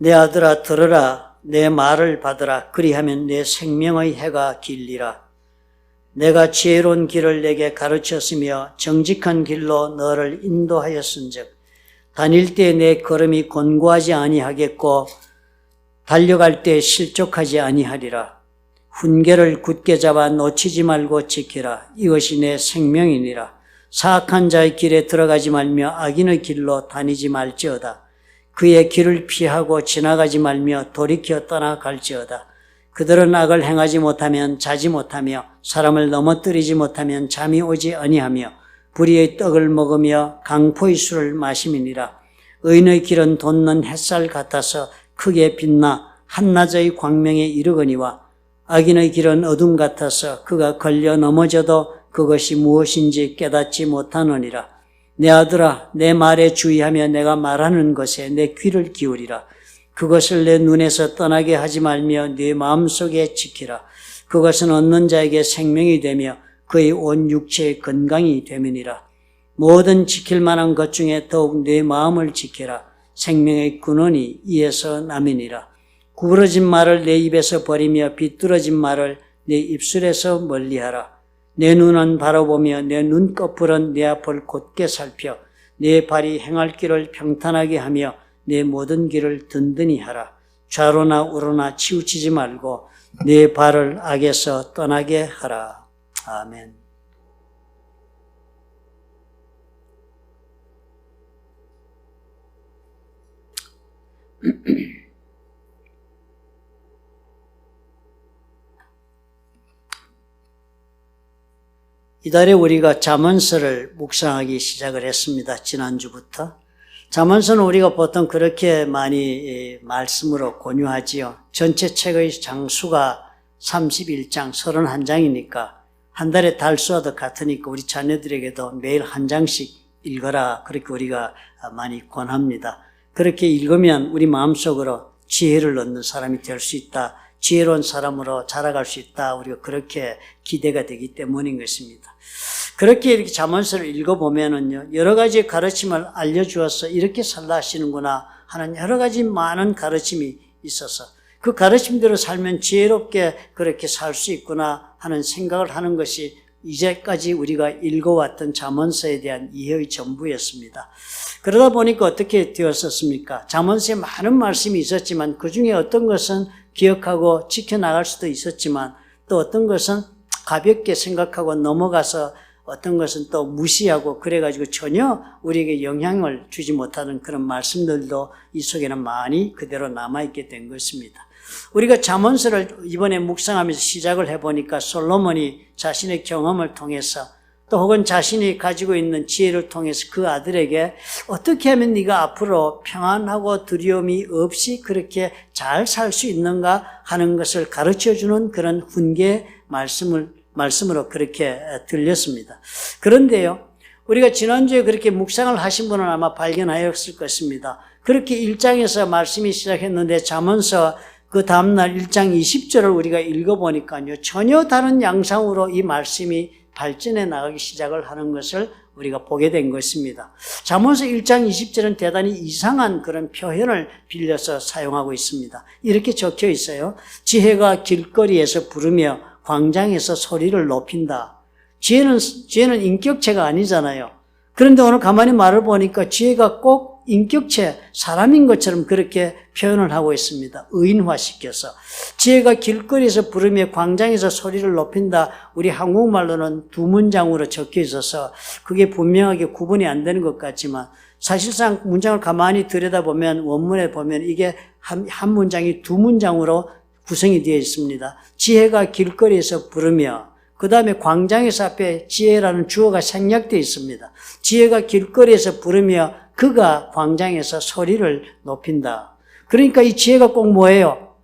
내 아들아 들으라. 내 말을 받으라. 그리하면 내 생명의 해가 길리라. 내가 지혜로운 길을 내게 가르쳤으며 정직한 길로 너를 인도하였은즉 다닐 때 내 걸음이 곤고하지 아니하겠고 달려갈 때 실족하지 아니하리라. 훈계를 굳게 잡아 놓치지 말고 지키라. 이것이 내 생명이니라. 사악한 자의 길에 들어가지 말며 악인의 길로 다니지 말지어다. 그의 길을 피하고 지나가지 말며 돌이켜 떠나갈지어다. 그들은 악을 행하지 못하면 자지 못하며 사람을 넘어뜨리지 못하면 잠이 오지 아니하며 불의의 떡을 먹으며 강포의 술을 마심이니라. 의인의 길은 돋는 햇살 같아서 크게 빛나 한낮의 광명에 이르거니와 악인의 길은 어둠 같아서 그가 걸려 넘어져도 그것이 무엇인지 깨닫지 못하느니라. 내 아들아 내 말에 주의하며 내가 말하는 것에 내 귀를 기울이라. 그것을 내 눈에서 떠나게 하지 말며 네 마음속에 지키라. 그것은 얻는 자에게 생명이 되며 그의 온 육체의 건강이 됨이니라. 모든 지킬 만한 것 중에 더욱 내 마음을 지키라. 생명의 근원이 이에서 남이니라. 구부러진 말을 내 입에서 버리며 비뚤어진 말을 내 입술에서 멀리하라. 내 눈은 바라보며 내 눈꺼풀은 내 앞을 곧게 살펴 내 발이 행할 길을 평탄하게 하며 내 모든 길을 든든히 하라. 좌로나 우로나 치우치지 말고 내 발을 악에서 떠나게 하라. 아멘. 이달에 우리가 잠언서를 묵상하기 시작을 했습니다. 지난주부터. 잠언서는 우리가 보통 그렇게 많이 말씀으로 권유하지요. 전체 책의 장수가 31장, 31장이니까 한 달에 달수와도 같으니까 우리 자녀들에게도 매일 한 장씩 읽어라. 그렇게 우리가 많이 권합니다. 그렇게 읽으면 우리 마음속으로 지혜를 얻는 사람이 될 수 있다. 지혜로운 사람으로 자라갈 수 있다. 우리가 그렇게 기대가 되기 때문인 것입니다. 그렇게 이렇게 잠언서를 읽어보면은요, 여러 가지 가르침을 알려주어서 이렇게 살라 하시는구나 하는 여러 가지 많은 가르침이 있어서 그 가르침대로 살면 지혜롭게 그렇게 살 수 있구나 하는 생각을 하는 것이 이제까지 우리가 읽어왔던 잠언서에 대한 이해의 전부였습니다. 그러다 보니까 어떻게 되었었습니까? 잠언서에 많은 말씀이 있었지만 그 중에 어떤 것은 기억하고 지켜나갈 수도 있었지만 또 어떤 것은 가볍게 생각하고 넘어가서 어떤 것은 또 무시하고 그래가지고 전혀 우리에게 영향을 주지 못하는 그런 말씀들도 이 속에는 많이 그대로 남아있게 된 것입니다. 우리가 잠언서를 이번에 묵상하면서 시작을 해보니까 솔로몬이 자신의 경험을 통해서 또 혹은 자신이 가지고 있는 지혜를 통해서 그 아들에게 어떻게 하면 네가 앞으로 평안하고 두려움이 없이 그렇게 잘 살 수 있는가 하는 것을 가르쳐주는 그런 훈계 말씀으로 그렇게 들렸습니다. 그런데요, 우리가 지난주에 그렇게 묵상을 하신 분은 아마 발견하였을 것입니다. 그렇게 1장에서 말씀이 시작했는데 잠언서 그 다음날 1장 20절을 우리가 읽어보니까요, 전혀 다른 양상으로 이 말씀이 발전해 나가기 시작을 하는 것을 우리가 보게 된 것입니다. 잠언서 1장 20절은 대단히 이상한 그런 표현을 빌려서 사용하고 있습니다. 이렇게 적혀 있어요. 지혜가 길거리에서 부르며 광장에서 소리를 높인다. 지혜는 인격체가 아니잖아요. 그런데 오늘 가만히 말을 보니까 지혜가 꼭 인격체, 사람인 것처럼 그렇게 표현을 하고 있습니다. 의인화시켜서. 지혜가 길거리에서 부르며 광장에서 소리를 높인다. 우리 한국말로는 두 문장으로 적혀 있어서 그게 분명하게 구분이 안 되는 것 같지만 사실상 문장을 가만히 들여다보면 원문에 보면 이게 한 문장이 두 문장으로 구성이 되어 있습니다. 지혜가 길거리에서 부르며 그 다음에 광장에서 앞에 지혜라는 주어가 생략되어 있습니다. 지혜가 길거리에서 부르며 그가 광장에서 소리를 높인다. 그러니까 이 지혜가 꼭 뭐예요?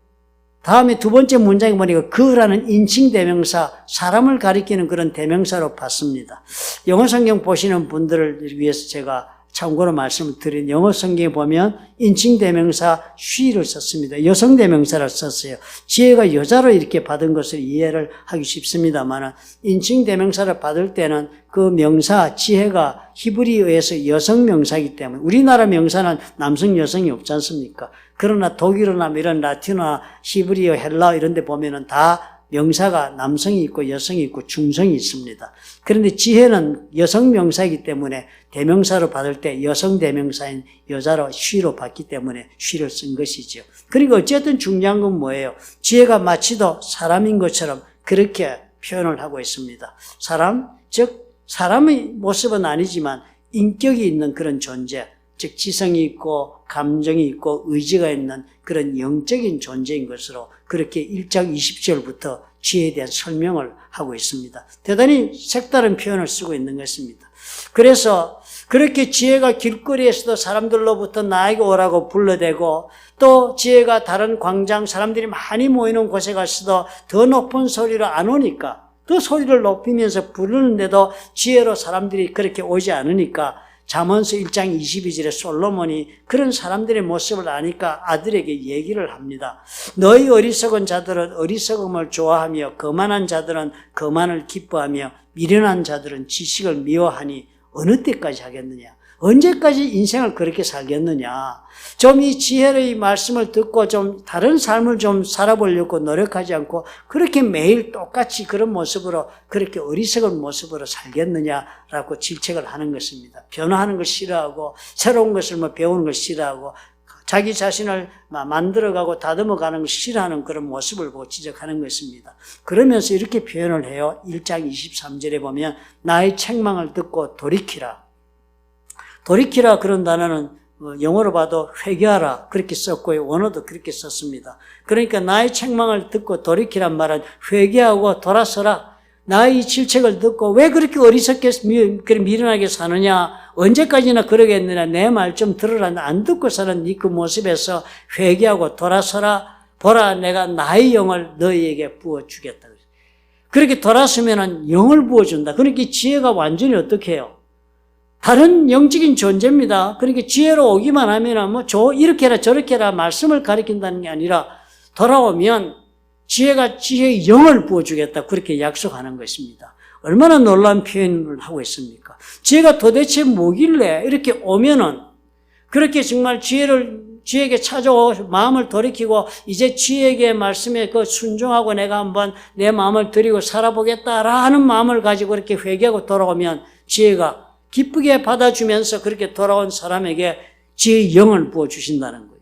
다음에 두 번째 문장에 보니까 그라는 인칭 대명사, 사람을 가리키는 그런 대명사로 봤습니다. 영어 성경 보시는 분들을 위해서 제가 참고로 말씀을 드린 영어 성경에 보면 인칭 대명사 she를 썼습니다. 여성 대명사를 썼어요. 지혜가 여자로 이렇게 받은 것을 이해를 하기 쉽습니다만 인칭 대명사를 받을 때는 그 명사 지혜가 히브리어에서 여성 명사이기 때문에 우리나라 명사는 남성 여성이 없지 않습니까? 그러나 독일어나 이런 라틴어, 히브리어, 헬라어 이런 데 보면은 다 명사가 남성이 있고 여성이 있고 중성이 있습니다. 그런데 지혜는 여성 명사이기 때문에 대명사로 받을 때 여성 대명사인 여자로 she로 받기 때문에 she를 쓴 것이죠. 그리고 어쨌든 중요한 건 뭐예요? 지혜가 마치도 사람인 것처럼 그렇게 표현을 하고 있습니다. 사람, 즉 사람의 모습은 아니지만 인격이 있는 그런 존재, 즉 지성이 있고 감정이 있고 의지가 있는 그런 영적인 존재인 것으로 그렇게 1장 20절부터 지혜에 대한 설명을 하고 있습니다. 대단히 색다른 표현을 쓰고 있는 것입니다. 그래서 그렇게 지혜가 길거리에서도 사람들로부터 나에게 오라고 불러대고 또 지혜가 다른 광장 사람들이 많이 모이는 곳에 가서도 더 높은 소리로 안 오니까 그 소리를 높이면서 부르는데도 지혜로 사람들이 그렇게 오지 않으니까 잠언서 1장 22절에 솔로몬이 그런 사람들의 모습을 아니까 아들에게 얘기를 합니다. 너희 어리석은 자들은 어리석음을 좋아하며 거만한 자들은 거만을 기뻐하며 미련한 자들은 지식을 미워하니 어느 때까지 하겠느냐? 언제까지 인생을 그렇게 살겠느냐? 좀 이 지혜의 말씀을 듣고 좀 다른 삶을 좀 살아보려고 노력하지 않고 그렇게 매일 똑같이 그런 모습으로 그렇게 어리석은 모습으로 살겠느냐라고 질책을 하는 것입니다. 변화하는 걸 싫어하고 새로운 것을 배우는 걸 싫어하고 자기 자신을 만들어가고 다듬어가는 걸 싫어하는 그런 모습을 보고 지적하는 것입니다. 그러면서 이렇게 표현을 해요. 1장 23절에 보면 나의 책망을 듣고 돌이키라. 돌이키라 그런 단어는 영어로 봐도 회개하라 그렇게 썼고요. 원어도 그렇게 썼습니다. 그러니까 나의 책망을 듣고 돌이키란 말은 회개하고 돌아서라. 나의 질책을 듣고 왜 그렇게 어리석게 미련하게 사느냐. 언제까지나 그러겠느냐. 내 말 좀 들으라. 안 듣고 사는 네 그 모습에서 회개하고 돌아서라. 보라 내가 나의 영을 너희에게 부어주겠다. 그렇게 돌아서면 영을 부어준다. 그러니까 지혜가 완전히 어떻게 해요? 다른 영적인 존재입니다. 그러니까 지혜로 오기만 하면 이렇게 해라 저렇게 해라 말씀을 가리킨다는 게 아니라 돌아오면 지혜가 지혜의 영을 부어주겠다. 그렇게 약속하는 것입니다. 얼마나 놀라운 표현을 하고 있습니까? 지혜가 도대체 뭐길래 이렇게 오면은 그렇게 정말 지혜에게 찾아오 마음을 돌이키고 이제 지혜에게 말씀에 순종하고 내가 한번 내 마음을 드리고 살아보겠다라는 마음을 가지고 이렇게 회개하고 돌아오면 지혜가 기쁘게 받아주면서 그렇게 돌아온 사람에게 지혜의 영을 부어주신다는 거예요.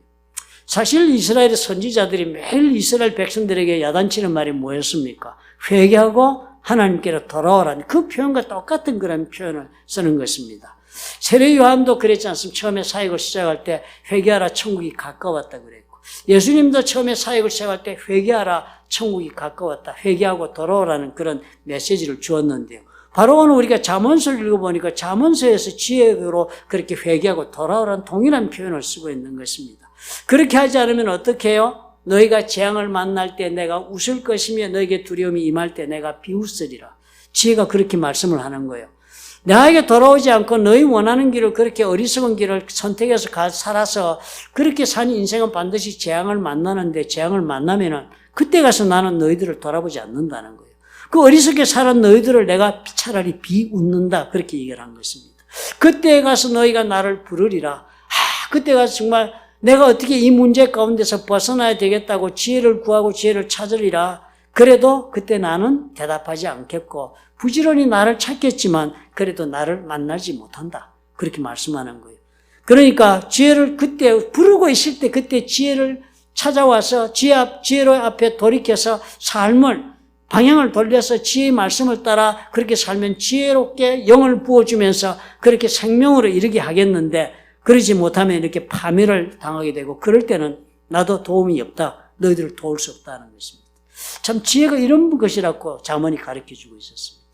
사실 이스라엘의 선지자들이 매일 이스라엘 백성들에게 야단치는 말이 뭐였습니까? 회개하고 하나님께로 돌아오라는 그 표현과 똑같은 그런 표현을 쓰는 것입니다. 세례 요한도 그랬지 않습니까? 처음에 사역을 시작할 때 회개하라 천국이 가까웠다 그랬고 예수님도 처음에 사역을 시작할 때 회개하라 천국이 가까웠다. 회개하고 돌아오라는 그런 메시지를 주었는데요. 바로 오늘 우리가 잠언서를 읽어보니까 잠언서에서 지혜로 그렇게 회개하고 돌아오라는 동일한 표현을 쓰고 있는 것입니다. 그렇게 하지 않으면 어떻게 해요? 너희가 재앙을 만날 때 내가 웃을 것이며 너에게 두려움이 임할 때 내가 비웃으리라. 지혜가 그렇게 말씀을 하는 거예요. 나에게 돌아오지 않고 너희 원하는 길을 그렇게 어리석은 길을 선택해서 살아서 그렇게 산 인생은 반드시 재앙을 만나는데 재앙을 만나면은 그때 가서 나는 너희들을 돌아보지 않는다는 거예요. 그 어리석게 살은 너희들을 내가 차라리 비웃는다. 그렇게 얘기를 한 것입니다. 그때 가서 너희가 나를 부르리라. 그때 가서 정말 내가 어떻게 이 문제 가운데서 벗어나야 되겠다고 지혜를 구하고 지혜를 찾으리라. 그래도 그때 나는 대답하지 않겠고 부지런히 나를 찾겠지만 그래도 나를 만나지 못한다. 그렇게 말씀하는 거예요. 그러니까 지혜를 그때 부르고 있을 때 그때 지혜를 찾아와서 지혜로 앞에 돌이켜서 삶을 방향을 돌려서 지혜의 말씀을 따라 그렇게 살면 지혜롭게 영을 부어주면서 그렇게 생명으로 이르게 하겠는데 그러지 못하면 이렇게 파멸을 당하게 되고 그럴 때는 나도 도움이 없다. 너희들을 도울 수 없다는 것입니다. 참 지혜가 이런 것이라고 잠언이 가르쳐주고 있었습니다.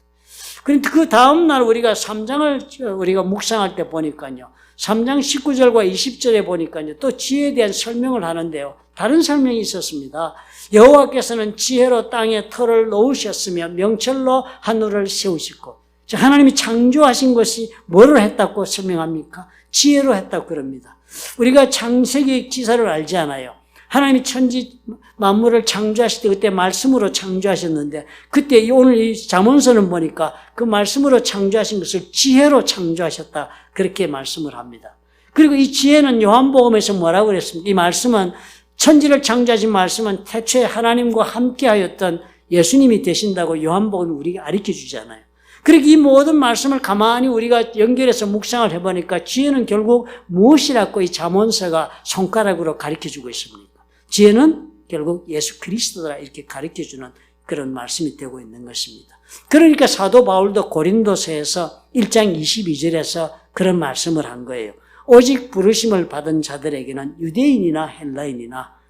그런데 그 다음날 우리가 3장을 우리가 묵상할 때 보니까요. 3장 19절과 20절에 보니까요. 또 지혜에 대한 설명을 하는데요. 다른 설명이 있었습니다. 여호와께서는 지혜로 땅에 터를 놓으셨으며 명철로 하늘을 세우시고 하나님이 창조하신 것이 뭐로 했다고 설명합니까? 지혜로 했다고 그럽니다. 우리가 창세기 기사를 알지 않아요. 하나님이 천지 만물을 창조하실 때 그때 말씀으로 창조하셨는데 그때 오늘 이 잠언서는 보니까 그 말씀으로 창조하신 것을 지혜로 창조하셨다. 그렇게 말씀을 합니다. 그리고 이 지혜는 요한복음에서 뭐라고 그랬습니까? 이 말씀은 천지를 창조하신 말씀은 태초에 하나님과 함께 하였던 예수님이 되신다고 요한복음이 우리에게 가르쳐 주잖아요. 그러니까 이 모든 말씀을 가만히 우리가 연결해서 묵상을 해보니까 지혜는 결국 무엇이라고 이 잠언서가 손가락으로 가르쳐 주고 있습니다. 지혜는 결국 예수 그리스도다 이렇게 가르쳐주는 그런 말씀이 되고 있는 것입니다. 그러니까 사도 바울도 고린도서에서 1장 22절에서 그런 말씀을 한 거예요. 오직 부르심을 받은 자들에게는 유대인이나 헬라인이나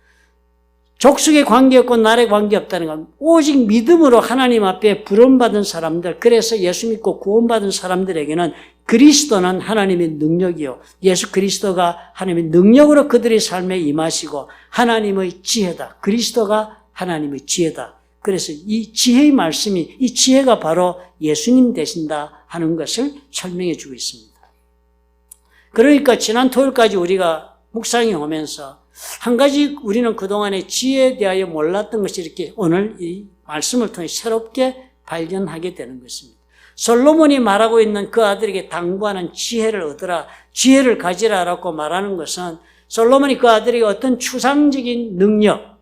족속에 관계없고 나라에 관계없다는 건 오직 믿음으로 하나님 앞에 부름받은 사람들, 그래서 예수 믿고 구원받은 사람들에게는 그리스도는 하나님의 능력이요, 예수 그리스도가 하나님의 능력으로 그들의 삶에 임하시고 하나님의 지혜다. 그리스도가 하나님의 지혜다. 그래서 이 지혜의 말씀이, 이 지혜가 바로 예수님 되신다 하는 것을 설명해 주고 있습니다. 그러니까 지난 토요일까지 우리가 묵상해 오면서 한 가지 우리는 그동안에 지혜에 대하여 몰랐던 것이 이렇게 오늘 이 말씀을 통해 새롭게 발견하게 되는 것입니다. 솔로몬이 말하고 있는 그 아들에게 당부하는 지혜를 얻으라, 지혜를 가지라라고 말하는 것은 솔로몬이 그 아들에게 어떤 추상적인 능력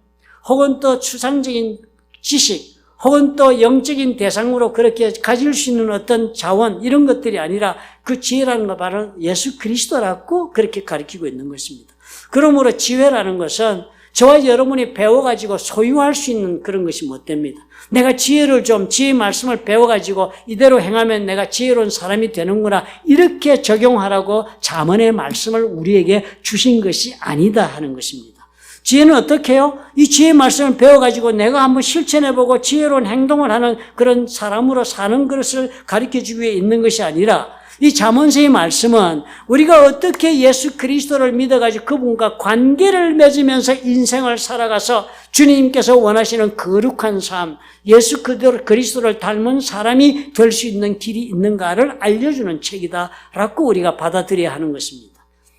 혹은 또 추상적인 지식 혹은 또 영적인 대상으로 그렇게 가질 수 있는 어떤 자원 이런 것들이 아니라 그 지혜라는 거 바로 예수 그리스도라고 그렇게 가르치고 있는 것입니다. 그러므로 지혜라는 것은 저와 여러분이 배워가지고 소유할 수 있는 그런 것이 못 됩니다. 내가 지혜를 지혜의 말씀을 배워가지고 이대로 행하면 내가 지혜로운 사람이 되는구나 이렇게 적용하라고 잠언의 말씀을 우리에게 주신 것이 아니다 하는 것입니다. 지혜는 어떻게 해요? 이 지혜의 말씀을 배워가지고 내가 한번 실천해보고 지혜로운 행동을 하는 그런 사람으로 사는 것을 가르쳐주기 위해 있는 것이 아니라 이 잠언서의 말씀은 우리가 어떻게 예수 그리스도를 믿어가지고 그분과 관계를 맺으면서 인생을 살아가서 주님께서 원하시는 거룩한 삶, 예수 그리스도를 닮은 사람이 될 수 있는 길이 있는가를 알려주는 책이다라고 우리가 받아들여야 하는 것입니다.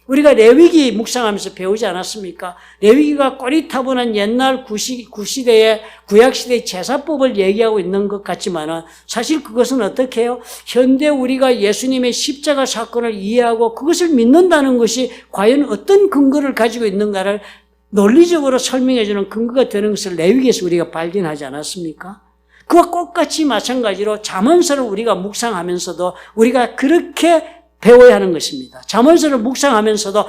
우리가 레위기 묵상하면서 배우지 않았습니까? 레위기가 꼬리타분한 옛날 구시대의 구약시대의 제사법을 얘기하고 있는 것 같지만은 사실 그것은 어떻게 해요? 현대 우리가 예수님의 십자가 사건을 이해하고 그것을 믿는다는 것이 과연 어떤 근거를 가지고 있는가를 논리적으로 설명해 주는 근거가 되는 것을 레위기에서 우리가 발견하지 않았습니까? 그와 똑같이 마찬가지로 잠언서를 우리가 묵상하면서도 우리가 그렇게 배워야 하는 것입니다. 잠언서를 묵상하면서도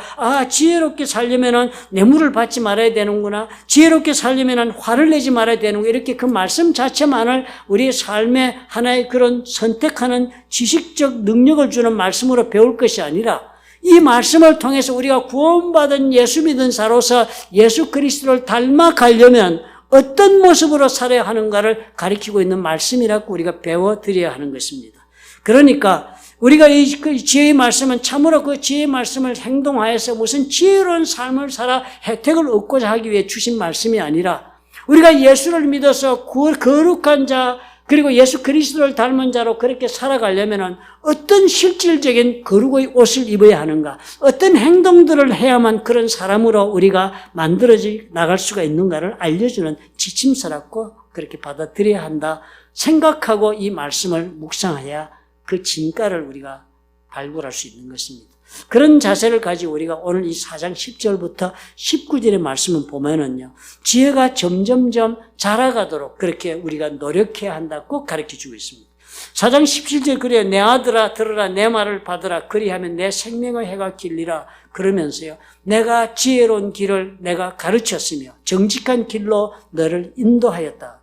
지혜롭게 살려면은 뇌물을 받지 말아야 되는구나. 지혜롭게 살려면은 화를 내지 말아야 되는구나. 이렇게 그 말씀 자체만을 우리의 삶의 하나의 그런 선택하는 지식적 능력을 주는 말씀으로 배울 것이 아니라 이 말씀을 통해서 우리가 구원받은 예수 믿은 자로서 예수 그리스도를 닮아가려면 어떤 모습으로 살아야 하는가를 가리키고 있는 말씀이라고 우리가 배워드려야 하는 것입니다. 그러니까 우리가 이 지혜의 말씀은 참으로 그 지혜의 말씀을 행동하여서 무슨 지혜로운 삶을 살아 혜택을 얻고자 하기 위해 주신 말씀이 아니라 우리가 예수를 믿어서 거룩한 자 그리고 예수 그리스도를 닮은 자로 그렇게 살아가려면 어떤 실질적인 거룩의 옷을 입어야 하는가, 어떤 행동들을 해야만 그런 사람으로 우리가 만들어져 나갈 수가 있는가를 알려주는 지침서라고 그렇게 받아들여야 한다 생각하고 이 말씀을 묵상해야 그 진가를 우리가 발굴할 수 있는 것입니다. 그런 자세를 가지고 우리가 오늘 이 4장 10절부터 19절의 말씀을 보면은요, 지혜가 점점점 자라가도록 그렇게 우리가 노력해야 한다고 가르쳐 주고 있습니다. 4장 17절 그래요. 내 아들아 들으라 내 말을 받으라 그리하면 내 생명의 해가 길리라 그러면서요. 내가 지혜로운 길을 내가 가르쳤으며 정직한 길로 너를 인도하였다.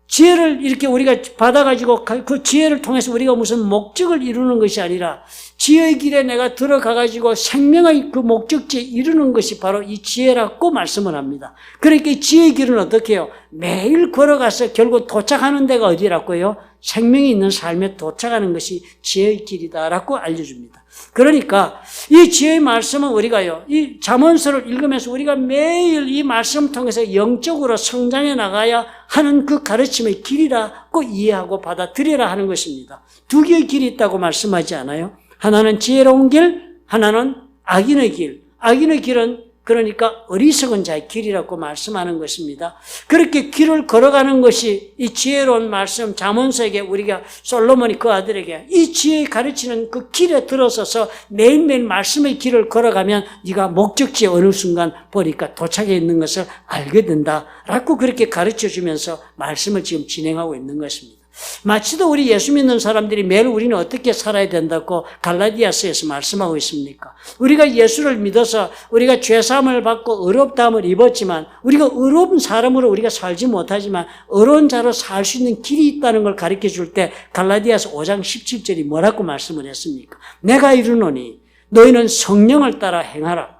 지혜를 이렇게 우리가 받아가지고 그 지혜를 통해서 우리가 무슨 목적을 이루는 것이 아니라 지혜의 길에 내가 들어가가지고 생명의 그 목적지에 이루는 것이 바로 이 지혜라고 말씀을 합니다. 그러니까 이 지혜의 길은 어떻게 해요? 매일 걸어가서 결국 도착하는 데가 어디라고요? 생명이 있는 삶에 도착하는 것이 지혜의 길이다라고 알려줍니다. 그러니까 이 지혜의 말씀은 우리가요, 이 잠언서를 읽으면서 우리가 매일 이 말씀을 통해서 영적으로 성장해 나가야 하는 그 가르침의 길이라고 이해하고 받아들여라 하는 것입니다. 두 개의 길이 있다고 말씀하지 않아요? 하나는 지혜로운 길, 하나는 악인의 길. 악인의 길은 그러니까 어리석은 자의 길이라고 말씀하는 것입니다. 그렇게 길을 걸어가는 것이 이 지혜로운 말씀 잠언서에게 우리가 솔로몬이 그 아들에게 이 지혜의 가르치는 그 길에 들어서서 매일매일 말씀의 길을 걸어가면 네가 목적지에 어느 순간 보니까 도착해 있는 것을 알게 된다라고 그렇게 가르쳐주면서 말씀을 지금 진행하고 있는 것입니다. 마치도 우리 예수 믿는 사람들이 매일 우리는 어떻게 살아야 된다고 갈라디아서에서 말씀하고 있습니까? 우리가 예수를 믿어서 우리가 죄사함을 받고 의롭다함을 입었지만 우리가 의로운 사람으로 우리가 살지 못하지만 의로운 자로 살 수 있는 길이 있다는 걸 가르쳐 줄 때 갈라디아서 5장 17절이 뭐라고 말씀을 했습니까? 내가 이르노니 너희는 성령을 따라 행하라.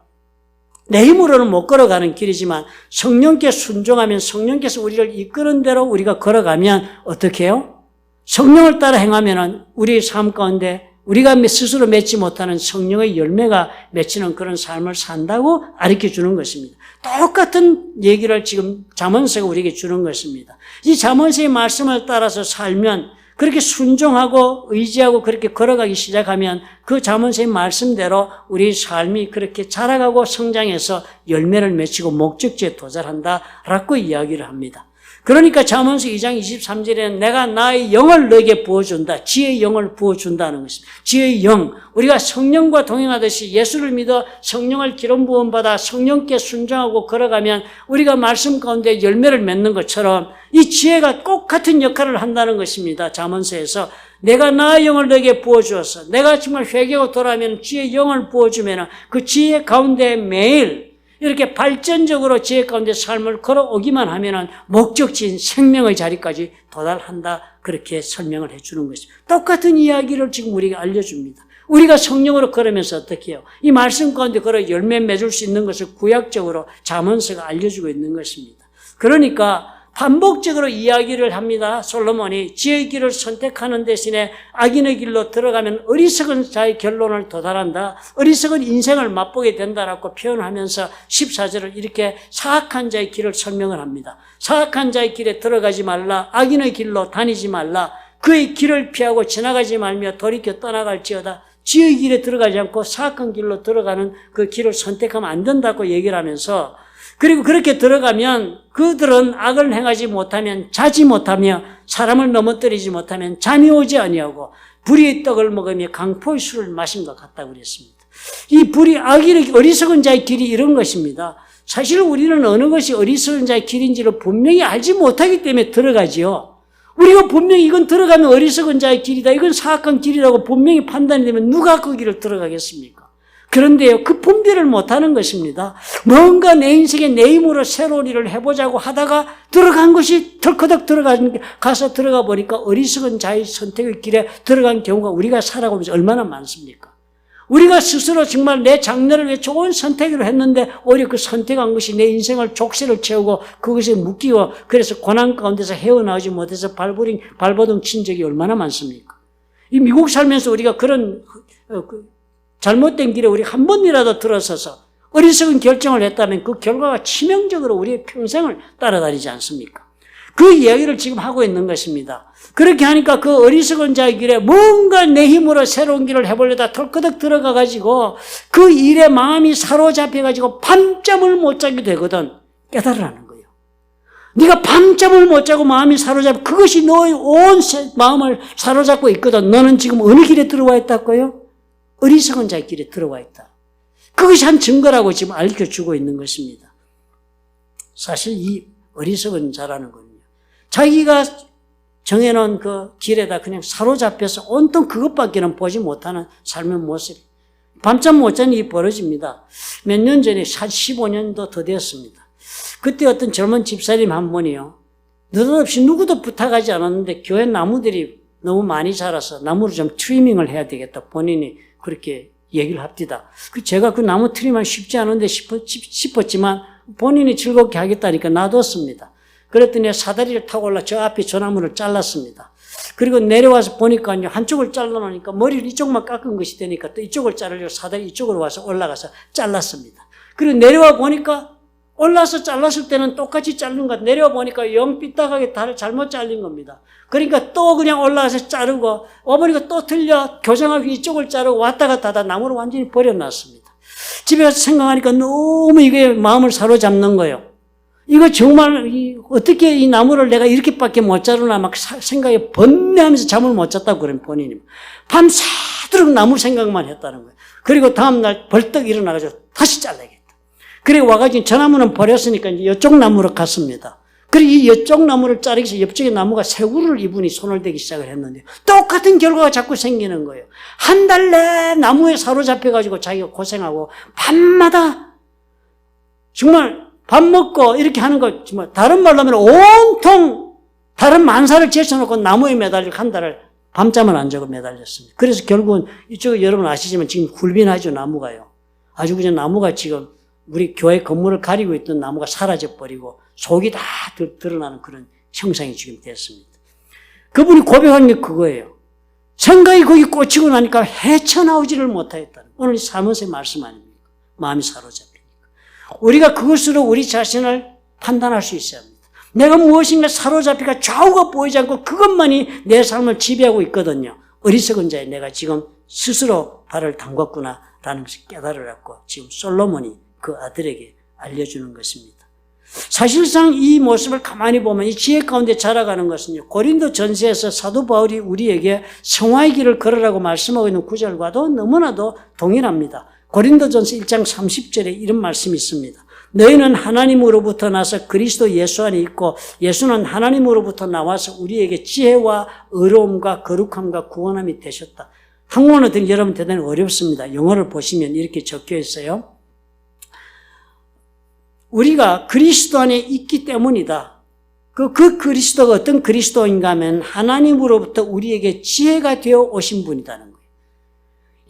내 힘으로는 못 걸어가는 길이지만 성령께 순종하면 성령께서 우리를 이끄는 대로 우리가 걸어가면 어떻게 해요? 성령을 따라 행하면 우리의 삶 가운데 우리가 스스로 맺지 못하는 성령의 열매가 맺히는 그런 삶을 산다고 가르쳐 주는 것입니다. 똑같은 얘기를 지금 잠언서가 우리에게 주는 것입니다. 이 잠언서의 말씀을 따라서 살면 그렇게 순종하고 의지하고 그렇게 걸어가기 시작하면 그 잠언서의 말씀대로 우리 삶이 그렇게 자라가고 성장해서 열매를 맺히고 목적지에 도달한다라고 이야기를 합니다. 그러니까 잠언서 2장 23절에는 내가 나의 영을 너에게 부어준다. 지혜의 영을 부어준다는 것입니다. 지혜의 영, 우리가 성령과 동행하듯이 예수를 믿어 성령을 기름 부음 받아 성령께 순종하고 걸어가면 우리가 말씀 가운데 열매를 맺는 것처럼 이 지혜가 꼭 같은 역할을 한다는 것입니다. 잠언서에서 내가 나의 영을 너에게 부어주어서 내가 정말 회개하고 돌아오면 지혜의 영을 부어주면 그 지혜 가운데 매일 이렇게 발전적으로 지혜 가운데 삶을 걸어오기만 하면은 목적지인 생명의 자리까지 도달한다. 그렇게 설명을 해주는 것입니다. 똑같은 이야기를 지금 우리가 알려줍니다. 우리가 성령으로 걸으면서 어떻게 해요? 이 말씀 가운데 걸어 열매 맺을 수 있는 것을 구약적으로 잠언서가 알려주고 있는 것입니다. 그러니까 반복적으로 이야기를 합니다. 솔로몬이 지혜의 길을 선택하는 대신에 악인의 길로 들어가면 어리석은 자의 결론을 도달한다. 어리석은 인생을 맛보게 된다라고 표현하면서 14절을 이렇게 사악한 자의 길을 설명을 합니다. 사악한 자의 길에 들어가지 말라. 악인의 길로 다니지 말라. 그의 길을 피하고 지나가지 말며 돌이켜 떠나갈지어다. 지혜의 길에 들어가지 않고 사악한 길로 들어가는 그 길을 선택하면 안 된다고 얘기를 하면서 그리고 그렇게 들어가면 그들은 악을 행하지 못하면 자지 못하며 사람을 넘어뜨리지 못하면 잠이 오지 아니하고 불의의 떡을 먹으며 강포의 술을 마신 것 같다고 그랬습니다. 이 불의 악인의 어리석은 자의 길이 이런 것입니다. 사실 우리는 어느 것이 어리석은 자의 길인지를 분명히 알지 못하기 때문에 들어가지요. 우리가 분명히 이건 들어가면 어리석은 자의 길이다. 이건 사악한 길이라고 분명히 판단이 되면 누가 그 길을 들어가겠습니까? 그런데요, 그 분별을 못하는 것입니다. 뭔가 내 인생에 내 힘으로 새로운 일을 해보자고 하다가 들어간 것이 덜커덕 가서 들어가 보니까 어리석은 자의 선택의 길에 들어간 경우가 우리가 살아가면서 얼마나 많습니까? 우리가 스스로 정말 내 장래를 위해 좋은 선택을 했는데 오히려 그 선택한 것이 내 인생을 족쇄를 채우고 그것에 묶이고 그래서 고난 가운데서 헤어나오지 못해서 발버둥 친 적이 얼마나 많습니까? 이 미국 살면서 우리가 그런 잘못된 길에 우리 한 번이라도 들어서서 어리석은 결정을 했다면 그 결과가 치명적으로 우리의 평생을 따라다니지 않습니까? 그 이야기를 지금 하고 있는 것입니다. 그렇게 하니까 그 어리석은 자의 길에 뭔가 내 힘으로 새로운 길을 해보려다 덜커덕 들어가가지고 그 일에 마음이 사로잡혀가지고 밤잠을 못 자게 되거든. 깨달으라는 거예요. 네가 밤잠을 못 자고 마음이 사로잡혀 그것이 너의 온 마음을 사로잡고 있거든. 너는 지금 어느 길에 들어와 있다고요? 어리석은 자의 길에 들어와 있다. 그것이 한 증거라고 지금 알려주고 있는 것입니다. 사실 이 어리석은 자라는 거는요, 자기가 정해놓은 그 길에다 그냥 사로잡혀서 온통 그것밖에는 보지 못하는 삶의 모습. 밤잠 못 자는 일이 벌어집니다. 몇 년 전에, 한 15년도 더 되었습니다. 그때 어떤 젊은 집사님 한 분이요, 느닷없이 누구도 부탁하지 않았는데 교회 나무들이 너무 많이 자라서 나무를 좀 트리밍을 해야 되겠다. 본인이 그렇게 얘기를 합디다. 제가 그 나무 트리밍 쉽지 않은데 싶었지만 본인이 즐겁게 하겠다니까 놔뒀습니다. 그랬더니 사다리를 타고 올라 저 앞에 저 나무를 잘랐습니다. 그리고 내려와서 보니까요, 한쪽을 잘라놓으니까 머리를 이쪽만 깎은 것이 되니까 또 이쪽을 자르려고 사다리 이쪽으로 와서 올라가서 잘랐습니다. 그리고 내려와 보니까 올라서 잘랐을 때는 똑같이 자른 것, 내려와 보니까 영 삐딱하게 다를 잘못 잘린 겁니다. 그러니까 또 그냥 올라가서 자르고, 어머니가 또 틀려 교정하기 이쪽을 자르고 왔다 갔다 하다 나무를 완전히 버려놨습니다. 집에 가서 생각하니까 너무 이게 마음을 사로잡는 거예요. 이거 정말 어떻게 이 나무를 내가 이렇게밖에 못 자르나 막 생각에 번뇌하면서 잠을 못 잤다고 그런 본인이. 밤새도록 나무 생각만 했다는 거예요. 그리고 다음날 벌떡 일어나가지고 다시 잘라야겠다. 그리고 와가지고 저 나무는 버렸으니까 이제 이쪽 나무로 갔습니다. 그리고 이 이쪽 나무를 자르기 위해서 옆쪽에 나무가 새우를 이분이 손을 대기 시작을 했는데 똑같은 결과가 자꾸 생기는 거예요. 한 달 내 나무에 사로잡혀가지고 자기가 고생하고 밤마다 정말 밥 먹고 이렇게 하는 거 정말 다른 말로 하면 온통 다른 만사를 제쳐놓고 나무에 매달리고 한 달을 밤잠을 안 자고 매달렸습니다. 그래서 결국은 이쪽에 여러분 아시지만 지금 굴빈하죠, 나무가요. 아주 그냥 나무가 지금 우리 교회 건물을 가리고 있던 나무가 사라져버리고 속이 다 드러나는 그런 형상이 지금 됐습니다. 그분이 고백한 게 그거예요. 생각이 거기 꽂히고 나니까 헤쳐나오지를 못하겠다는 오늘 사무소의 말씀 아닙니까? 마음이 사로잡히니까. 우리가 그것으로 우리 자신을 판단할 수 있어야 합니다. 내가 무엇인가 사로잡히가 좌우가 보이지 않고 그것만이 내 삶을 지배하고 있거든요. 어리석은 자에 내가 지금 스스로 발을 담궜구나라는 것을 깨달으라고 지금 솔로몬이 그 아들에게 알려주는 것입니다. 사실상 이 모습을 가만히 보면 이 지혜 가운데 자라가는 것은요, 고린도 전서에서 사도 바울이 우리에게 성화의 길을 걸으라고 말씀하고 있는 구절과도 너무나도 동일합니다. 고린도 전서 1장 30절에 이런 말씀이 있습니다. 너희는 하나님으로부터 나서 그리스도 예수 안에 있고 예수는 하나님으로부터 나와서 우리에게 지혜와 의로움과 거룩함과 구원함이 되셨다. 한국어는 여러분 대단히 어렵습니다. 영어를 보시면 이렇게 적혀 있어요. 우리가 그리스도 안에 있기 때문이다. 그 그리스도가 어떤 그리스도인가 하면 하나님으로부터 우리에게 지혜가 되어 오신 분이라는 거예요.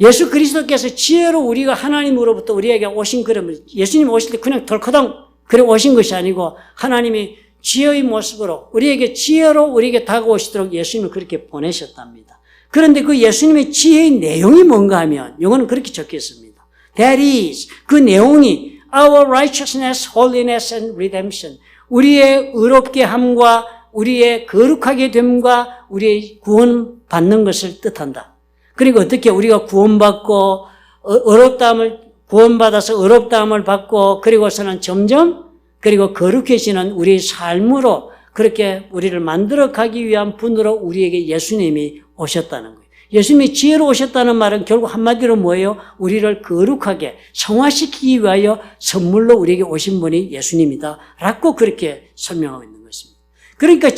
예수 그리스도께서 지혜로 우리가 하나님으로부터 우리에게 오신 그러면 예수님 오실 때 그냥 덜커덩 그래 오신 것이 아니고 하나님이 지혜의 모습으로 우리에게 지혜로 우리에게 다가오시도록 예수님을 그렇게 보내셨답니다. 그런데 그 예수님의 지혜의 내용이 뭔가 하면 영어는 그렇게 적혀 있습니다. That is, 그 내용이 Our righteousness, holiness and redemption. 우리의 의롭게 함과 우리의 거룩하게 됨과 우리의 구원받는 것을 뜻한다. 그리고 어떻게 우리가 구원받고 의롭다함을 구원받아서 의롭다함을 받고 그리고서는 점점 그리고 거룩해지는 우리의 삶으로 그렇게 우리를 만들어 가기 위한 분으로 우리에게 예수님이 오셨다는 거예요. 예수님이 지혜로 오셨다는 말은 결국 한마디로 뭐예요? 우리를 거룩하게 성화시키기 위하여 선물로 우리에게 오신 분이 예수님이다 라고 그렇게 설명하고 있는 것입니다. 그러니까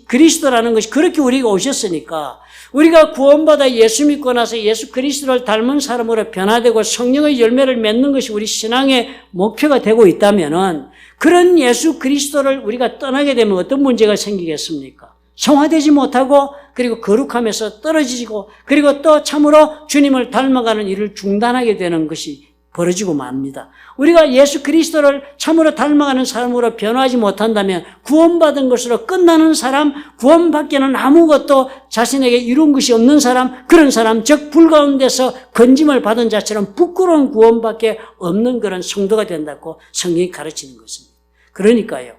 그리스도라는 것이 그렇게 우리가 오셨으니까 우리가 구원받아 예수 믿고 나서 예수 그리스도를 닮은 사람으로 변화되고 성령의 열매를 맺는 것이 우리 신앙의 목표가 되고 있다면은 그런 예수 그리스도를 우리가 떠나게 되면 어떤 문제가 생기겠습니까? 성화되지 못하고 그리고 거룩함에서 떨어지고 그리고 또 참으로 주님을 닮아가는 일을 중단하게 되는 것이 벌어지고 맙니다. 우리가 예수 그리스도를 참으로 닮아가는 사람으로 변화하지 못한다면 구원받은 것으로 끝나는 사람, 구원밖에는 아무것도 자신에게 이룬 것이 없는 사람, 그런 사람, 즉 불 가운데서 건짐을 받은 자처럼 부끄러운 구원밖에 없는 그런 성도가 된다고 성경이 가르치는 것입니다. 그러니까요.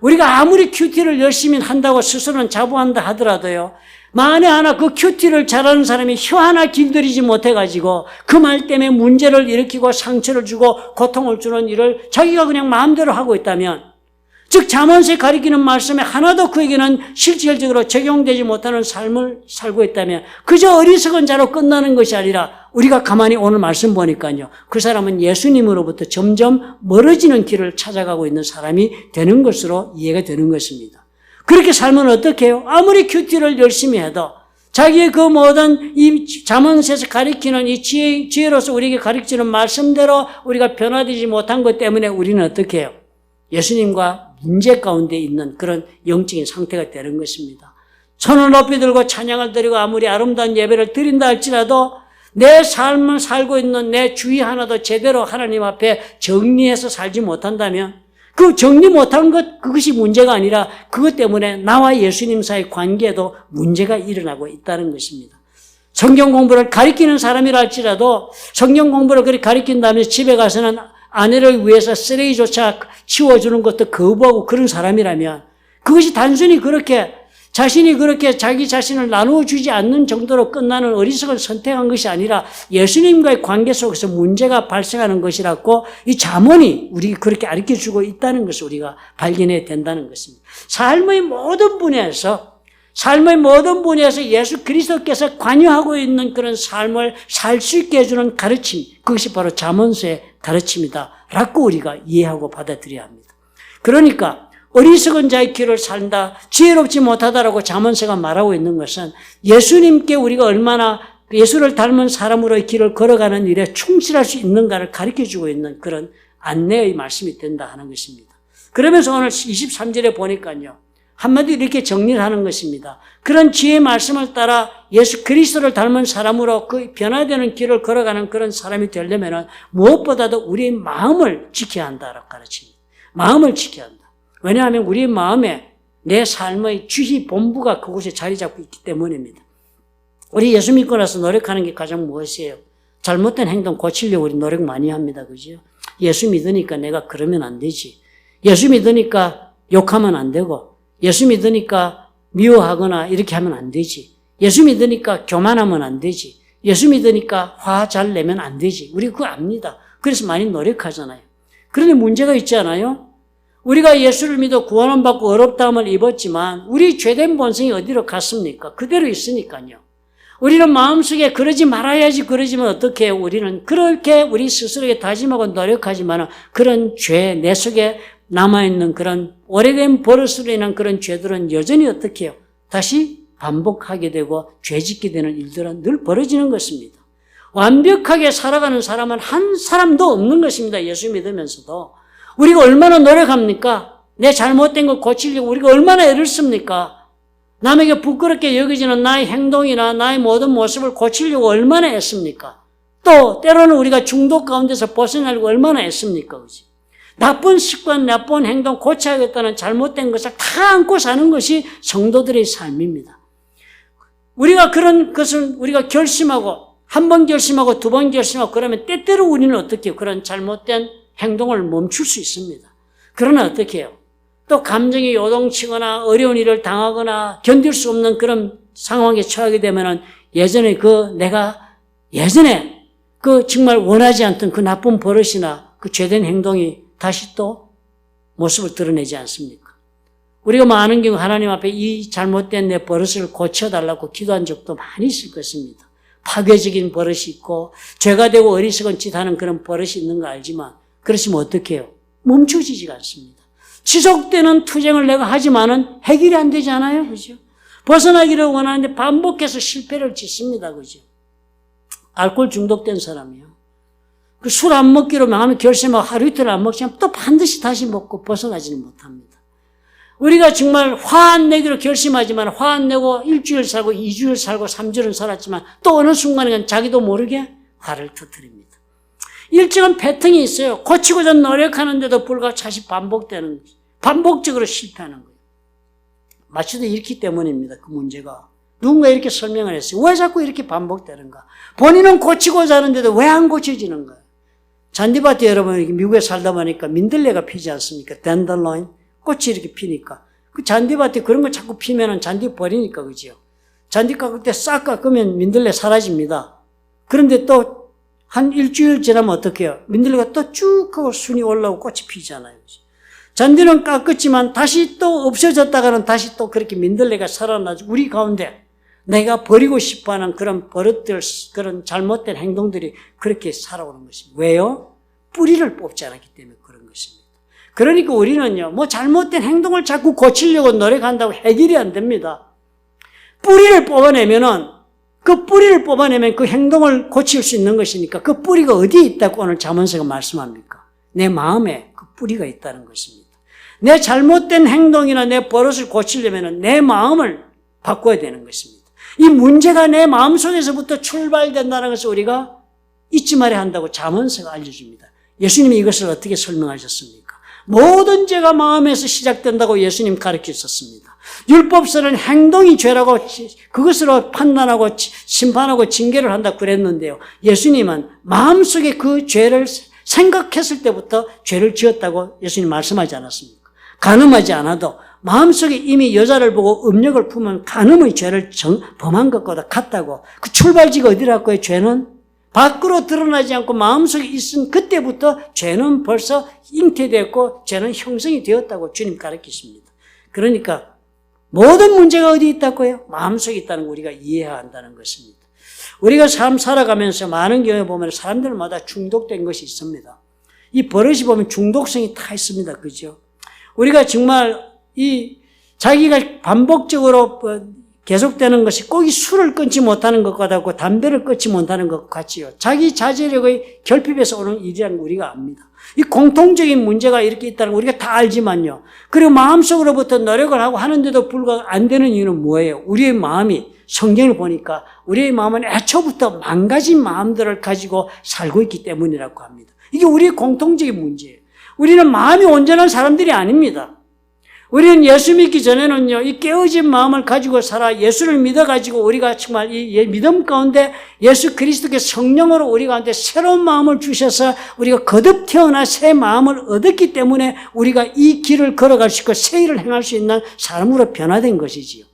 우리가 아무리 큐티를 열심히 한다고 스스로는 자부한다 하더라도요. 만에 하나 그 큐티를 잘하는 사람이 혀 하나 길들이지 못해가지고 그 말 때문에 문제를 일으키고 상처를 주고 고통을 주는 일을 자기가 그냥 마음대로 하고 있다면 즉 잠언서에 가리키는 말씀에 하나도 그에게는 실질적으로 적용되지 못하는 삶을 살고 있다면 그저 어리석은 자로 끝나는 것이 아니라 우리가 가만히 오늘 말씀 보니까요. 그 사람은 예수님으로부터 점점 멀어지는 길을 찾아가고 있는 사람이 되는 것으로 이해가 되는 것입니다. 그렇게 살면 어떻게 해요? 아무리 큐티를 열심히 해도 자기의 그 모든 이 잠언서에서 가리키는 이 지혜로서 우리에게 가르치는 말씀대로 우리가 변화되지 못한 것 때문에 우리는 어떻게 해요? 예수님과 문제 가운데 있는 그런 영적인 상태가 되는 것입니다. 손을 높이 들고 찬양을 드리고 아무리 아름다운 예배를 드린다 할지라도 내 삶을 살고 있는 내 주의 하나도 제대로 하나님 앞에 정리해서 살지 못한다면 그 정리 못한 것, 그것이 문제가 아니라 그것 때문에 나와 예수님 사이의 관계에도 문제가 일어나고 있다는 것입니다. 성경 공부를 가리키는 사람이라 할지라도 성경 공부를 그렇게 가리킨 다음에 집에 가서는 아내를 위해서 쓰레기조차 치워주는 것도 거부하고 그런 사람이라면 그것이 단순히 그렇게 자신이 그렇게 자기 자신을 나누어 주지 않는 정도로 끝나는 어리석은 선택한 것이 아니라 예수님과의 관계 속에서 문제가 발생하는 것이라고 이 잠언이 우리 그렇게 가르쳐주고 있다는 것을 우리가 발견해야 된다는 것입니다. 삶의 모든 분야에서 예수 그리스도께서 관여하고 있는 그런 삶을 살 수 있게 해주는 가르침, 그것이 바로 잠언서의 가르침이다 라고 우리가 이해하고 받아들여야 합니다. 그러니까 어리석은 자의 길을 산다, 지혜롭지 못하다라고 잠언서가 말하고 있는 것은 예수님께 우리가 얼마나 예수를 닮은 사람으로의 길을 걸어가는 일에 충실할 수 있는가를 가르쳐주고 있는 그런 안내의 말씀이 된다 하는 것입니다. 그러면서 오늘 23절에 보니까요, 한마디로 이렇게 정리를 하는 것입니다. 그런 지혜의 말씀을 따라 예수 그리스도를 닮은 사람으로 그 변화되는 길을 걸어가는 그런 사람이 되려면 무엇보다도 우리의 마음을 지켜야 한다라고 가르칩니다. 마음을 지켜야 한다. 왜냐하면 우리의 마음에 내 삶의 주희 본부가 그곳에 자리 잡고 있기 때문입니다. 우리 예수 믿고 나서 노력하는 게 가장 무엇이에요? 잘못된 행동 고치려고 우리 노력 많이 합니다. 그죠? 예수 믿으니까 내가 그러면 안 되지. 예수 믿으니까 욕하면 안 되고, 예수 믿으니까 미워하거나 이렇게 하면 안 되지. 예수 믿으니까 교만하면 안 되지. 예수 믿으니까 화 잘 내면 안 되지. 우리 그거 압니다. 그래서 많이 노력하잖아요. 그런데 문제가 있지 않아요? 우리가 예수를 믿어 구원을 받고 어렵다함을 입었지만 우리 죄된 본성이 어디로 갔습니까? 그대로 있으니까요. 우리는 마음속에 그러지 말아야지 그러지만 어떻게 해요? 우리는 그렇게 우리 스스로에게 다짐하고 노력하지만 그런 죄, 내 속에 남아있는 그런 오래된 버릇으로 인한 그런 죄들은 여전히 어떻게 해요? 다시 반복하게 되고 죄짓게 되는 일들은 늘 벌어지는 것입니다. 완벽하게 살아가는 사람은 한 사람도 없는 것입니다. 예수 믿으면서도. 우리가 얼마나 노력합니까? 내 잘못된 거 고치려고 우리가 얼마나 애를 씁니까? 남에게 부끄럽게 여겨지는 나의 행동이나 나의 모든 모습을 고치려고 얼마나 애씁니까? 또 때로는 우리가 중독 가운데서 벗어나려고 얼마나 애씁니까? 그지? 나쁜 습관, 나쁜 행동 고쳐야겠다는 잘못된 것을 다 안고 사는 것이 성도들의 삶입니다. 우리가 그런 것을 우리가 결심하고 한 번 결심하고 두 번 결심하고 그러면 때때로 우리는 어떻게 해요? 그런 잘못된 행동을 멈출 수 있습니다. 그러나 어떻게 해요? 또 감정이 요동치거나 어려운 일을 당하거나 견딜 수 없는 그런 상황에 처하게 되면은 예전에 정말 원하지 않던 그 나쁜 버릇이나 그 죄된 행동이 다시 또 모습을 드러내지 않습니까? 우리가 많은 경우 하나님 앞에 이 잘못된 내 버릇을 고쳐달라고 기도한 적도 많이 있을 것입니다. 파괴적인 버릇이 있고 죄가 되고 어리석은 짓 하는 그런 버릇이 있는 거 알지만 그러시면 어떻게 해요? 멈춰지지가 않습니다. 지속되는 투쟁을 내가 하지만은 해결이 안 되지 않아요? 그죠? 벗어나기를 원하는데 반복해서 실패를 짓습니다. 그죠? 알코올 중독된 사람이요. 그 술 안 먹기로 마음에 결심하고 하루 이틀 안 먹지만 또 반드시 다시 먹고 벗어나지는 못합니다. 우리가 정말 화 안 내기로 결심하지만 화 안 내고 일주일 살고 2주일 살고 3주일은 살았지만 또 어느 순간에 자기도 모르게 화를 터뜨립니다. 일정한 패턴이 있어요. 고치고자 노력하는데도 불구하고 다시 반복되는 거죠. 반복적으로 실패하는 거예요. 마치도 이렇기 때문입니다. 그 문제가. 누군가 이렇게 설명을 했어요. 왜 자꾸 이렇게 반복되는가? 본인은 고치고자 하는데도 왜 안 고쳐지는 거예요? 잔디밭에 여러분 미국에 살다 보니까 민들레가 피지 않습니까? 댄들로인 꽃이 이렇게 피니까 그 잔디밭에 그런 거 자꾸 피면은 잔디 버리니까 그죠? 잔디 깎을 때 싹 깎으면 민들레 사라집니다. 그런데 또 한 일주일 지나면 어떻게 해요? 민들레가 또 쭉 하고 순이 올라오고 꽃이 피잖아요. 잔디는 깎았지만 다시 또 없어졌다가는 다시 또 그렇게 민들레가 살아나죠. 우리 가운데 내가 버리고 싶어하는 그런 버릇들, 그런 잘못된 행동들이 그렇게 살아오는 것입니다. 왜요? 뿌리를 뽑지 않았기 때문에 그런 것입니다. 그러니까 우리는요, 잘못된 행동을 자꾸 고치려고 노력한다고 해결이 안 됩니다. 뿌리를 뽑아내면 그 행동을 고칠 수 있는 것이니까 그 뿌리가 어디에 있다고 오늘 잠언서가 말씀합니까? 내 마음에 그 뿌리가 있다는 것입니다. 내 잘못된 행동이나 내 버릇을 고치려면 내 마음을 바꿔야 되는 것입니다. 이 문제가 내 마음속에서부터 출발된다는 것을 우리가 잊지 말아야 한다고 잠언서가 알려줍니다. 예수님이 이것을 어떻게 설명하셨습니까? 모든 죄가 마음에서 시작된다고 예수님 가르치셨습니다. 율법서는 행동이 죄라고 그것으로 판단하고 심판하고 징계를 한다고 그랬는데요. 예수님은 마음속에 그 죄를 생각했을 때부터 죄를 지었다고 예수님 말씀하지 않았습니까? 간음하지 않아도 마음속에 이미 여자를 보고 음욕을 품은 간음의 죄를 범한 것보다 같다고. 그 출발지가 어디라고요? 죄는 밖으로 드러나지 않고 마음속에 있은 그때부터 죄는 벌써 잉태되었고 죄는 형성이 되었다고 주님 가르치십니다. 그러니까 모든 문제가 어디 있다고요? 마음속에 있다는 거 우리가 이해해야 한다는 것입니다. 우리가 삶 살아가면서 많은 경우에 보면 사람들마다 중독된 것이 있습니다. 이 버릇이 보면 중독성이 다 있습니다. 그죠? 우리가 정말 자기가 반복적으로 계속되는 것이 꼭 이 술을 끊지 못하는 것 같고 담배를 끊지 못하는 것 같지요. 자기 자제력의 결핍에서 오는 일이라는 걸 우리가 압니다. 이 공통적인 문제가 이렇게 있다는 걸 우리가 다 알지만요. 그리고 마음속으로부터 노력을 하고 하는데도 불구하고 안 되는 이유는 뭐예요? 우리의 마음이 성경을 보니까 우리의 마음은 애초부터 망가진 마음들을 가지고 살고 있기 때문이라고 합니다. 이게 우리의 공통적인 문제예요. 우리는 마음이 온전한 사람들이 아닙니다. 우리는 예수 믿기 전에는요, 이 깨어진 마음을 가지고 살아 예수를 믿어가지고 우리가 정말 이 믿음 가운데 예수 그리스도께 성령으로 우리 가운데 새로운 마음을 주셔서 우리가 거듭 태어나 새 마음을 얻었기 때문에 우리가 이 길을 걸어갈 수 있고 새 일을 행할 수 있는 사람으로 변화된 것이지요.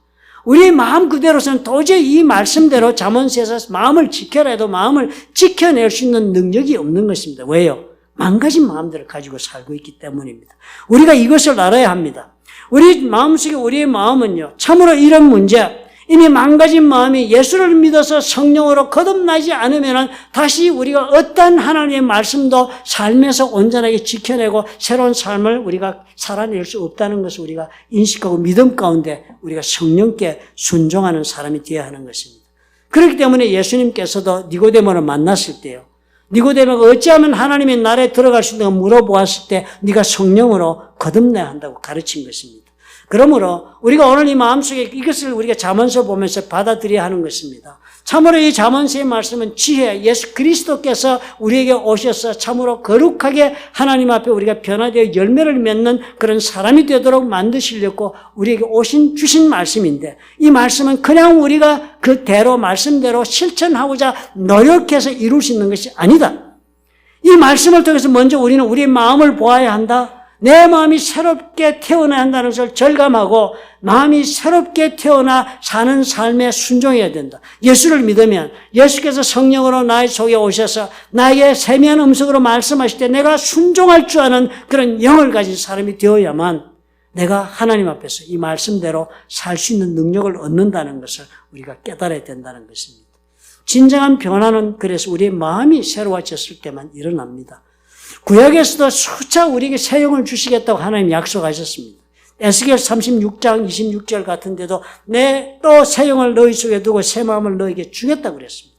우리의 마음 그대로서는 도저히 이 말씀대로 잠언서에서 마음을 지켜라 해도 마음을 지켜낼 수 있는 능력이 없는 것입니다. 왜요? 망가진 마음들을 가지고 살고 있기 때문입니다. 우리가 이것을 알아야 합니다. 우리 마음속에 우리의 마음은요, 참으로 이런 문제, 이미 망가진 마음이 예수를 믿어서 성령으로 거듭나지 않으면 다시 우리가 어떤 하나님의 말씀도 삶에서 온전하게 지켜내고 새로운 삶을 우리가 살아낼 수 없다는 것을 우리가 인식하고 믿음 가운데 우리가 성령께 순종하는 사람이 되어야 하는 것입니다. 그렇기 때문에 예수님께서도 니고데모를 만났을 때요, 니고데모가 어찌하면 하나님의 나라에 들어갈 수 있는가 물어보았을 때 네가 성령으로 거듭나야 한다고 가르친 것입니다. 그러므로 우리가 오늘 이 마음속에 이것을 우리가 잠언서 보면서 받아들여야 하는 것입니다. 참으로 이 잠언서의 말씀은 지혜, 예수 그리스도께서 우리에게 오셔서 참으로 거룩하게 하나님 앞에 우리가 변화되어 열매를 맺는 그런 사람이 되도록 만드시려고 우리에게 주신 말씀인데, 이 말씀은 그냥 우리가 그대로 말씀대로 실천하고자 노력해서 이룰 수 있는 것이 아니다. 이 말씀을 통해서 먼저 우리는 우리의 마음을 보아야 한다. 내 마음이 새롭게 태어나야 한다는 것을 절감하고 마음이 새롭게 태어나 사는 삶에 순종해야 된다. 예수를 믿으면 예수께서 성령으로 나의 속에 오셔서 나에게 세미한 음성으로 말씀하실 때 내가 순종할 줄 아는 그런 영을 가진 사람이 되어야만 내가 하나님 앞에서 이 말씀대로 살 수 있는 능력을 얻는다는 것을 우리가 깨달아야 된다는 것입니다. 진정한 변화는 그래서 우리의 마음이 새로워졌을 때만 일어납니다. 구약에서도 수차 우리에게 새 영을 주시겠다고 하나님 약속하셨습니다. 에스겔 36장 26절 같은 데도 내 또 새 영을 너희 속에 두고 새 마음을 너희에게 주겠다고 그랬습니다.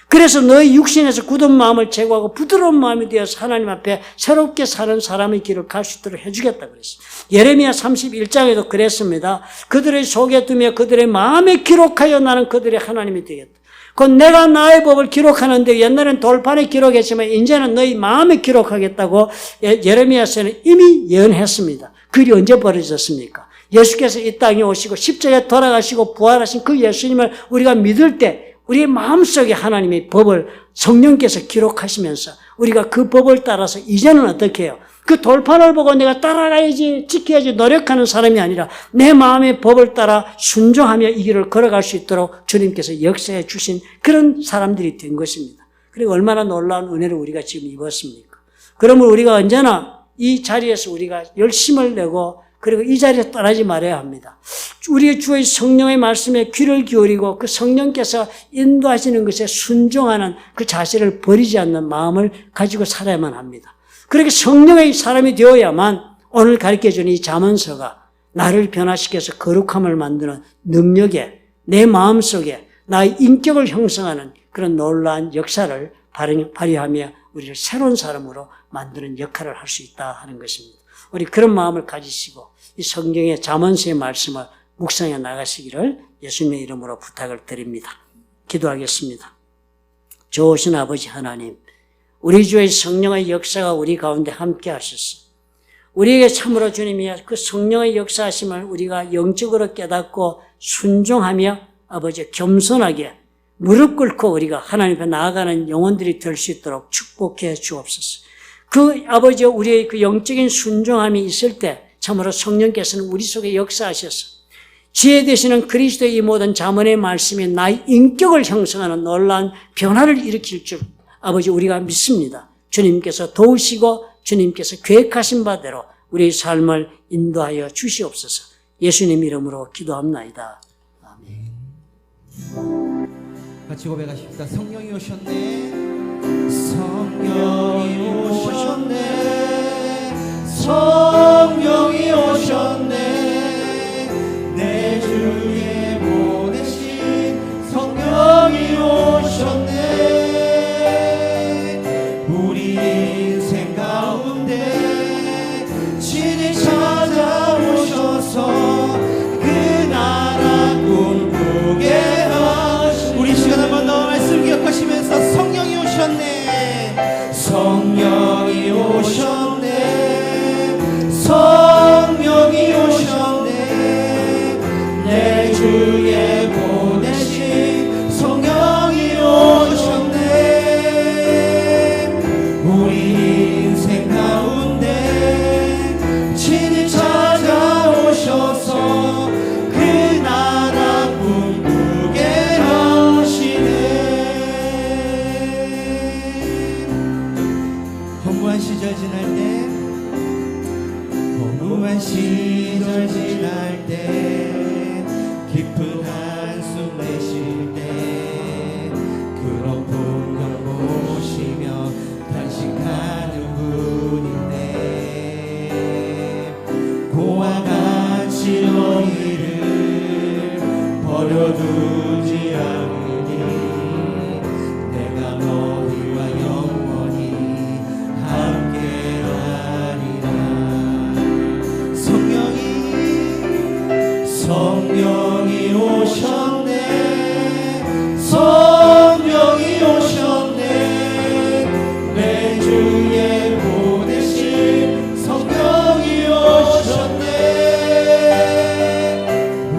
그래서 너희 육신에서 굳은 마음을 제거하고 부드러운 마음이 되어서 하나님 앞에 새롭게 사는 사람의 길을 갈 수 있도록 해주겠다고 그랬습니다. 예레미야 31장에도 그랬습니다. 그들의 속에 두며 그들의 마음에 기록하여 나는 그들의 하나님이 되겠다. 곧 내가 나의 법을 기록하는데 옛날엔 돌판에 기록했지만 이제는 너희 마음에 기록하겠다고 예레미야서는 이미 예언했습니다. 그일이 언제 벌어졌습니까? 예수께서 이 땅에 오시고 십자가에 돌아가시고 부활하신 그 예수님을 우리가 믿을 때 우리의 마음속에 하나님의 법을 성령께서 기록하시면서 우리가 그 법을 따라서 이제는 어떻게 해요? 그 돌판을 보고 내가 따라가야지, 지켜야지 노력하는 사람이 아니라 내 마음의 법을 따라 순종하며 이 길을 걸어갈 수 있도록 주님께서 역사해 주신 그런 사람들이 된 것입니다. 그리고 얼마나 놀라운 은혜를 우리가 지금 입었습니까? 그러면 우리가 언제나 이 자리에서 우리가 열심을 내고 그리고 이 자리에서 떠나지 말아야 합니다. 우리의 주의 성령의 말씀에 귀를 기울이고 그 성령께서 인도하시는 것에 순종하는 그 자세를 버리지 않는 마음을 가지고 살아야만 합니다. 그렇게 성령의 사람이 되어야만 오늘 가르쳐주는 이 잠언서가 나를 변화시켜서 거룩함을 만드는 능력에 내 마음속에 나의 인격을 형성하는 그런 놀라운 역사를 발휘하며 우리를 새로운 사람으로 만드는 역할을 할 수 있다 하는 것입니다. 우리 그런 마음을 가지시고 이 성경의 잠언서의 말씀을 묵상해 나가시기를 예수님의 이름으로 부탁을 드립니다. 기도하겠습니다. 좋으신 아버지 하나님, 우리 주의 성령의 역사가 우리 가운데 함께 하셔서 우리에게 참으로 주님이 그 성령의 역사하심을 우리가 영적으로 깨닫고 순종하며 아버지 겸손하게 무릎 꿇고 우리가 하나님 앞에 나아가는 영혼들이 될 수 있도록 축복해 주옵소서. 그 아버지 우리의 그 영적인 순종함이 있을 때 참으로 성령께서는 우리 속에 역사하셔서 지혜 되시는 그리스도의 이 모든 잠언의 말씀이 나의 인격을 형성하는 놀라운 변화를 일으킬 줄 아버지 우리가 믿습니다. 주님께서 도우시고 주님께서 계획하신 바대로 우리의 삶을 인도하여 주시옵소서. 예수님 이름으로 기도합나이다. 아멘. 같이 고백하십시다. 성령이 오셨네. 성령이 오셨네. 성령이 오셨네. 내 주에 보내신 성령이 오셨네. 우리 인생 가운데 친히 찾아오셔서 그 나라 꿈꾸게 하시네. 우리 시간 한번 더 말씀 기억하시면서 성령이 오셨네. 성령이 오셨네. 성령이 오셨네. 내 주에 보내신 성령이 오셨네. 우리 인생 가운데 친히 찾아오셔서 그 나라 꿈꾸게 하시네. 허무한 시절 지날 때, 허무한 시절 지날 때, 깊은 한숨 내쉴 때, 그런 풍경 보시며 탄식하는 분인데, 고와 같이 너희를 버려두지 않으니 내가 너희와 영원히 함께하리라. 성령이 오셨네. 성령이 오셨네. 내 주에 보내신 성령이 오셨네.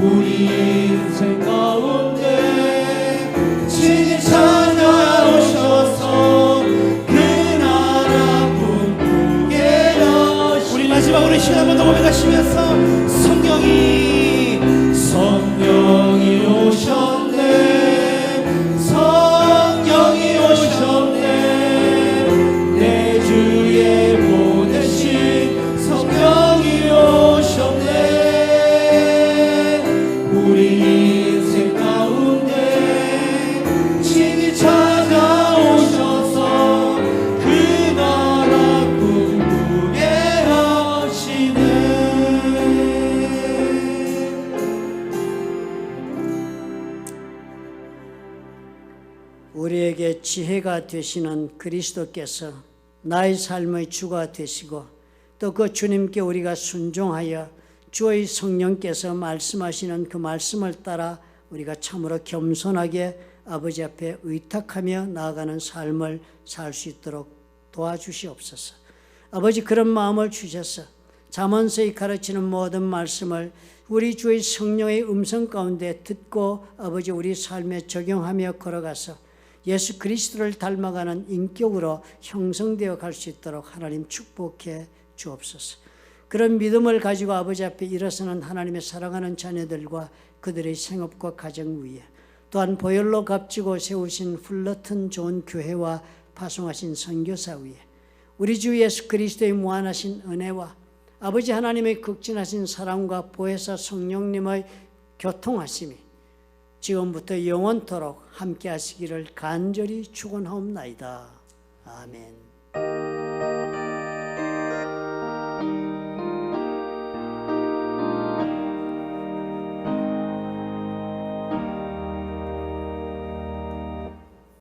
우리 인생 가운데 친히 찾아오셔서 그 나라 꿈꾸게 하시네. 우리 마지막으로 이 시간 한번 더 고백하시면서 성령이 오셨네. 성령이 오셨네. 내 주에 보내신 성령이 오셨네. 우리 인생 가운데 친히 찾아오셔서 그 나라 꿈꾸게 하시네. 우리에게 지혜가 되시는 그리스도께서 나의 삶의 주가 되시고 또 그 주님께 우리가 순종하여 주의 성령께서 말씀하시는 그 말씀을 따라 우리가 참으로 겸손하게 아버지 앞에 의탁하며 나아가는 삶을 살 수 있도록 도와주시옵소서. 아버지 그런 마음을 주셔서 잠언서에 가르치는 모든 말씀을 우리 주의 성령의 음성 가운데 듣고 아버지 우리 삶에 적용하며 걸어가서 예수 그리스도를 닮아가는 인격으로 형성되어 갈 수 있도록 하나님 축복해 주옵소서. 그런 믿음을 가지고 아버지 앞에 일어서는 하나님의 사랑하는 자녀들과 그들의 생업과 가정 위에 또한 보혈로 값지고 세우신 훌러튼 좋은 교회와 파송하신 선교사 위에 우리 주 예수 그리스도의 무한하신 은혜와 아버지 하나님의 극진하신 사랑과 보혜사 성령님의 교통하심이 지금부터 영원토록 함께 하시기를 간절히 축원하옵나이다. 아멘.